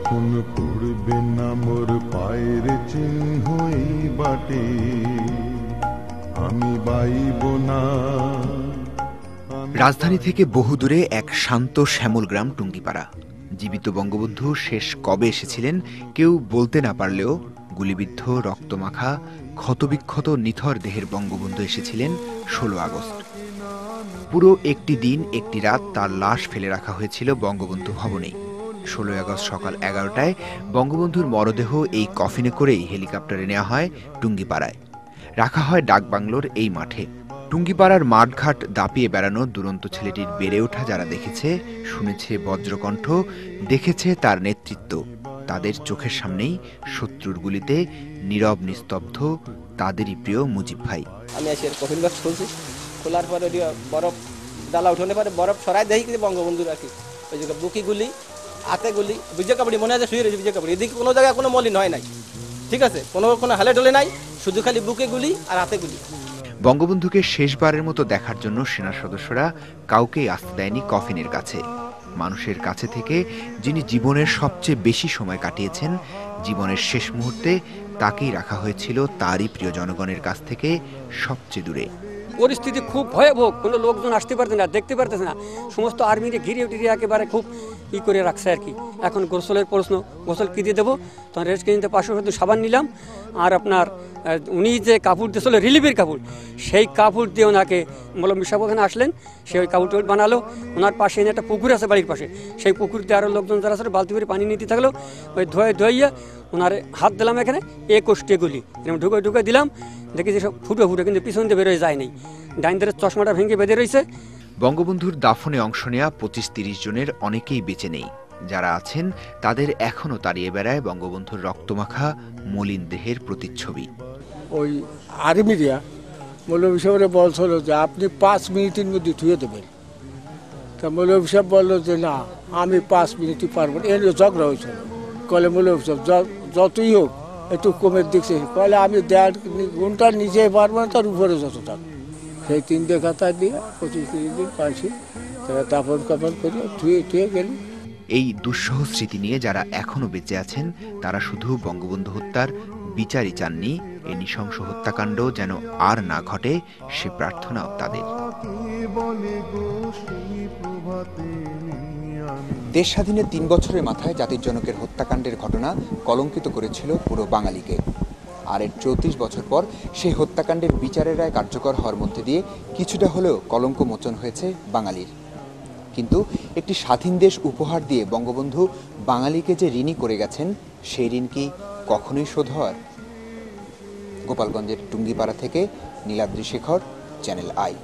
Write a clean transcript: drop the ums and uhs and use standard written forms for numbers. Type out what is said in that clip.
যখন পড়বে না মোর পায়ের চিহ্ন এই বাটে, আমি বাইব না। রাজধানী থেকে বহুদূরে এক শান্ত শ্যামল গ্রাম টুঙ্গিপাড়া। জীবিত বঙ্গবন্ধু শেষ কবে এসেছিলেন কেউ বলতে না পারলেও গুলিবিদ্ধ, রক্তমাখা, ক্ষতবিক্ষত নিথর দেহের বঙ্গবন্ধু এসেছিলেন 16 আগস্ট। পুরো একটি দিন একটি রাত তার লাশ ফেলে রাখা হয়েছিল বঙ্গবন্ধু ভবনেই। 16 আগস্ট সকাল 11টায় বঙ্গবন্ধুর মরদেহ এই কফিনে করেই হেলিকপ্টারে নেওয়া হয় টুঙ্গিপাড়ায়, রাখা হয় ডাকবাংলোর এই মাঠে। টুঙ্গিপাড়ার মাঠঘাট দাপিয়ে বেড়ানো দুরন্ত ছেলেটির বেড়ে ওঠা যারা দেখেছে, শুনেছে বজ্রকণ্ঠ, দেখেছে তার নেতৃত্ব, তাদের চোখের সামনেই শত্রুর গুলিতে নীরব নিস্তব্ধ তাদেরই প্রিয় মুজিব ভাই। আমি এসে কফিন বক্স খুলছি, খোলার পরে বরফ ডালা উঠানোর পরে বরফ সরাই দেখি কিন্তু বঙ্গবন্ধুর আর কি ওই জায়গায় বুকি গুলি, হাতে গুলি, বিজয় কাপড়ি মনে আছে শুয়ে রয়েছে বিজয় কাপড়ি। এদিকে কোনো জায়গায় কোনো মলিন হয় নাই, ঠিক আছে, কোনো হালে ডলে নাই, শুধু খালি বুকে গুলি আর হাতে গুলি। বঙ্গবন্ধুকে শেষবারের মতো দেখার জন্য সেনা সদস্যরা কাউকেই আসতে দেয়নি কফিনের কাছে। মানুষের কাছে থেকে যিনি জীবনের সবচেয়ে বেশি সময় কাটিয়েছেন, জীবনের শেষ মুহূর্তে তাকেই রাখা হয়েছিল তারই প্রিয় জনগণের কাছ থেকে সবচেয়ে দূরে। পরিস্থিতি খুব ভয়াবহ, কোনো লোকজন আসতে পারতেছে না, দেখতে পারতেছে না, সমস্ত আর্মিরে ঘিরে টিরে একেবারে খুব করে রাখছে আর কি। এখন গোসলের প্রশ্ন, গোসল কি দিয়ে দেবো, তখন রেস্ট কিনতে 500 সাবান নিলাম, আর আপনার উনি যে কাপড় দিয়েছিল রিলিফের কাপড়, সেই কাপড় দিয়ে ওনাকে মলম সাহেব ওখানে আসলেন, সে ওই কাপড় বানালো। ওনার পাশে এনে একটা পুকুর আছে বাড়ির পাশে, সেই পুকুর দিয়ে আরও লোকজন যারা আছে বালতি করে পানি নিতে থাকলো। ওই ধোয়া ওনার হাত দিলাম এখানে 21 গুলি ঢুকে দিলাম, দেখি যে সব ফুটে কিন্তু পিছন দিয়ে বেরোয় যায় নাই, ডাইনদের চশমাটা ভেঙে বেঁধে রয়েছে। বঙ্গবন্ধুর দাফনে অংশ নেয়া 25-30 জনের অনেকেই বেঁচে নেই। যারা আছেন তাদের এখনো তাড়িয়ে বেড়ায় বঙ্গবন্ধুর রক্তমাখা মলিন দেহের প্রতিচ্ছবি। ওই আর্মিরা মৌলভী সাহেবের বলছিল যে আপনি 5 মিনিটের মধ্যে ধুয়ে দেবেন। তা মৌলভী সাহেব বললো যে না, আমি 5 মিনিটই পারবো না। এর ঝগড়া হয়েছিল, কলে মৌলভী সাহেব যতই হোক একটু কমের দিকছে, কলে আমি 1.5 ঘন্টা নিজেই পারবো না, তার উপরে যত থাক। সেই 3 খাতা দিয়ে 25-30 দিন পাইছি, তারপর কাপড় করে ধুয়ে গেল। এই দুঃসহ স্মৃতি নিয়ে যারা এখনো বেঁচে আছেন তারা শুধু বঙ্গবন্ধু হত্যার বিচারই চাননি, এই নৃশংস হত্যাকাণ্ড যেন আর না ঘটে সে প্রার্থনাও তাদের। দেশ স্বাধীনের 3 বছরের মাথায় জাতির জনকের হত্যাকাণ্ডের ঘটনা কলঙ্কিত করেছিল পুরো বাঙালিকে। আর এর 34 বছর পর সেই হত্যাকাণ্ডের বিচারের রায় কার্যকর হওয়ার মধ্যে দিয়ে কিছুটা হলেও কলঙ্ক মোচন হয়েছে বাঙালির। কিন্তু একটি স্বাধীন দেশ উপহার দিয়ে বঙ্গবন্ধু বাঙালিকে যে ঋণী করে গেছেন, সেই ঋণ কি কখনোই শোধ হওয়ার? গোপালগঞ্জের টুঙ্গিপাড়া থেকে নীলাদ্রি শেখর, চ্যানেল আই।